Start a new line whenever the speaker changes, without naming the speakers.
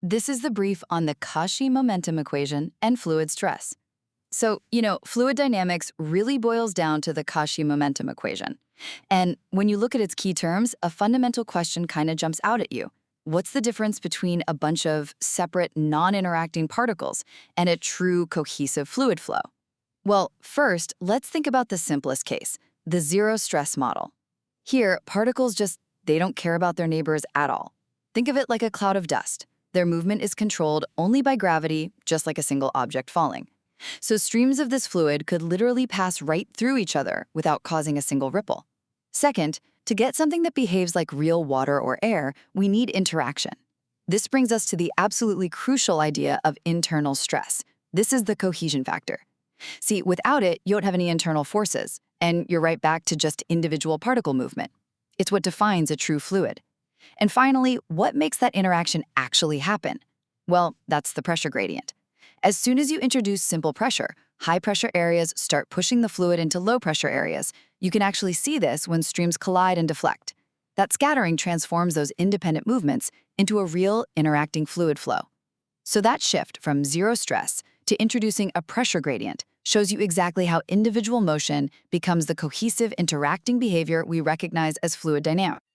This is the brief on the Cauchy momentum equation and fluid stress. So, fluid dynamics really boils down to the Cauchy momentum equation. And when you look at its key terms, a fundamental question kind of jumps out at you. What's the difference between a bunch of separate, non-interacting particles and a true cohesive fluid flow? Well, first, let's think about the simplest case, the zero stress model. Here, particles they don't care about their neighbors at all. Think of it like a cloud of dust. Their movement is controlled only by gravity, just like a single object falling. So streams of this fluid could literally pass right through each other without causing a single ripple. Second, to get something that behaves like real water or air, we need interaction. This brings us to the absolutely crucial idea of internal stress. This is the cohesion factor. See, without it, you don't have any internal forces, and you're right back to just individual particle movement. It's what defines a true fluid. And finally, what makes that interaction actually happen? Well, that's the pressure gradient. As soon as you introduce simple pressure, high-pressure areas start pushing the fluid into low-pressure areas. You can actually see this when streams collide and deflect. That scattering transforms those independent movements into a real interacting fluid flow. So that shift from zero stress to introducing a pressure gradient shows you exactly how individual motion becomes the cohesive interacting behavior we recognize as fluid dynamics.